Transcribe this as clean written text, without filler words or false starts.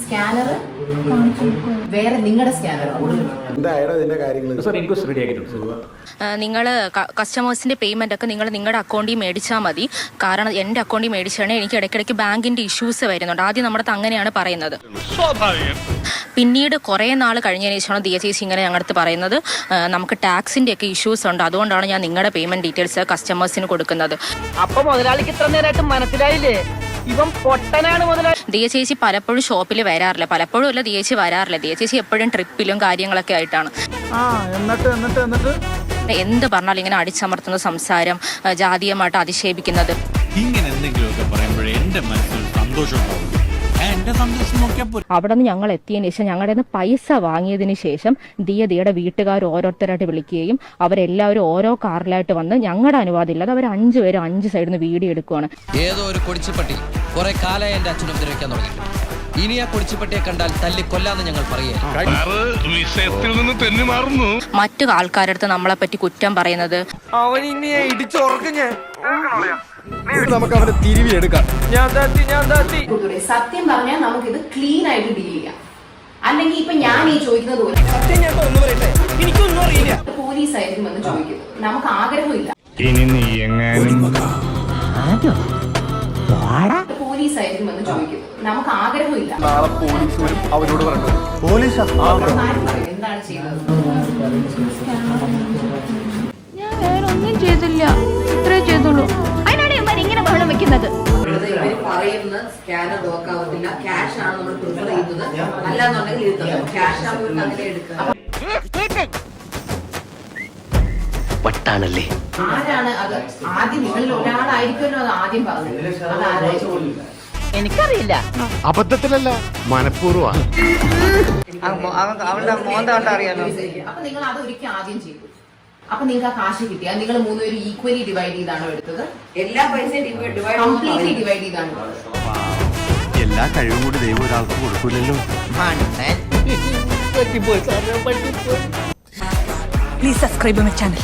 Scanner വേറെ നിങ്ങളുടെ scanner നിങ്ങൾ കസ്റ്റമേഴ്സിന്റെ പേയ്മെന്റ് ഒക്കെ നിങ്ങൾ നിങ്ങളുടെ അക്കൗണ്ടിൽ മേടിച്ചാൽ മതി. കാരണം എൻ്റെ അക്കൗണ്ടിൽ മേടിച്ചാണെങ്കിൽ എനിക്ക് ഇടയ്ക്കിടയ്ക്ക് ബാങ്കിന്റെ ഇഷ്യൂസ് വരുന്നുണ്ട്. ആദ്യം നമ്മുടെ അടുത്ത് അങ്ങനെയാണ് പറയുന്നത്. പിന്നീട് കുറേ നാൾ കഴിഞ്ഞതിന് ശേഷമാണ് ദിയ ചേച്ചി ഇങ്ങനെ ഞങ്ങളുടെ അടുത്ത് പറയുന്നത് നമുക്ക് ടാക്സിന്റെ ഒക്കെ ഇഷ്യൂസ് ഉണ്ട്, അതുകൊണ്ടാണ് ഞാൻ നിങ്ങളുടെ പേയ്മെന്റ് ഡീറ്റെയിൽസ് കസ്റ്റമേഴ്സിന് കൊടുക്കുന്നത്. അപ്പൊ മുതലാളിക്ക് ഇത്ര നേരമായിട്ട് മനസ്സിലായില്ലേ ഇവൻ പൊട്ടനാണ് മുതലാളി. ദിയ ചേച്ചി പലപ്പോഴും ഷോപ്പിൽ വരാറില്ല, പലപ്പോഴും അല്ല ദിയ ചേച്ചി വരാറില്ല. ദിയ ചേച്ചി എപ്പോഴും ട്രിപ്പിലും കാര്യങ്ങളൊക്കെ ആയിട്ടാണ്. എന്ത് പറഞ്ഞാലും ഇങ്ങനെ അടിച്ചമർത്തുന്ന സംസാരം, ജാതീയമായിട്ട് അധിക്ഷേപിക്കുന്നത്. ഇങ്ങനെ എന്തെങ്കിലുമൊക്കെ പറയുമ്പോഴേ എന്റെ മനസ്സിൽ സന്തോഷം. അവിടെ നിന്ന് ഞങ്ങൾ എത്തിയതിന് ശേഷം ഞങ്ങളുടെ നിന്ന് പൈസ വാങ്ങിയതിന് ശേഷം ദിയയുടെ വീട്ടുകാർ ഓരോരുത്തരായിട്ട് വിളിക്കുകയും അവരെല്ലാവരും ഓരോ കാറിലായിട്ട് വന്ന് ഞങ്ങളുടെ അനുവാദം ഇല്ലാതെ അവർ 5 പേരും 5 സൈഡിൽ നിന്ന് വീഡിയോ എടുക്കുവാണ്. ഏതോ ഒരു കൊടിച്ചിപ്പട്ടി കുറെ കാലമായി എന്റെ അച്ഛനും ഉപദ്രവിക്കാൻ തുടങ്ങി. ഇനി ആ കൊടിച്ചിപ്പട്ടിയെ കണ്ടാൽ തല്ലി കൊല്ലാന്ന് ഞങ്ങൾ പറയുക. മറ്റു ആൾക്കാരുടെ അടുത്ത് നമ്മളെ പറ്റി കുറ്റം പറയുന്നത്, അവൻ ഇനി ഇടിച്ചോർക്കും നമുക്ക് അവരെ തിരിവിയെടുക്കാം. സത്യം പറഞ്ഞാൽ നമുക്കിത് ക്ലീൻ ആയിട്ട് ഡീൽ ചെയ്യാം. അല്ലെങ്കിൽ ഇപ്പൊ ഞാൻ ഈ ചോദിക്കുന്നത് പോലെ എനിക്കൊന്നും അറിയില്ല. പോലീസ് ആയിരിക്കും എന്ന് ചോദിക്കുന്നത്. നമുക്ക് ആഗ്രഹമില്ല. ഇനി നീ എങ്ങാനും പോലീസ് ആയിരിക്കും എന്ന് ചോദിക്കുന്നത്. നമുക്ക് ആഗ്രഹമില്ല. നാളെ പോലീസ് വരും, അവരോട് പറഞ്ഞു. പോലീസാ എന്താണ് ചെയ്യുന്നത്? ഞാൻ വേറെ ഒന്നും ചെയ്തില്ല, ഇത്രേ ചെയ്തുള്ളൂ. അതിനാണ് ഇവർ ഇങ്ങനെ ബഹളം വെക്കുന്നത്. ഇവർ പറയുന്ന സ്കാനർ നോക്കാവത്തില്ല, ക്യാഷ് ആണ് നമ്മൾ പ്രിഫർ ചെയ്യുന്നത്. അല്ലാന്നുണ്ടെങ്കിൽ ക്യാഷ് ആകുമ്പോൾ അങ്ങനെ എടുക്കുക. വട്ടാണല്ലേ. ആരാണ് അത് ആദ്യം? നിങ്ങളിൽ ഒരാളായിരിക്കുമല്ലോ അത് ആദ്യം പറഞ്ഞത്. അതാരായിരിക്കും? എനിക്കറിയില്ല. അബദ്ധത്തിലല്ല, മനഃപൂർവ്വമാണ്. അവളുടെ മോന്ത കണ്ട അറിയാലോ. അപ്പൊ നിങ്ങൾ അത് ഒരിക്കൽ ആദ്യം ചെയ്തു. അപ്പൊ നിങ്ങൾക്ക് ആ കാശ് കിട്ടിയ നിങ്ങൾ 3 പേരും ഈക്വലി ഡിവൈഡ് ചെയ്താണോ എടുത്തത്? എല്ലാ പൈസയും കംപ്ലീറ്റ്ലി ഡിവൈഡ് ചെയ്താണോ? എല്ലാ കഴിവും കൂടി ദൈവം ഒരാൾക്ക് കൊടുക്കില്ലല്ലോ. പറ്റിപ്പോയി. Please subscribe my channel.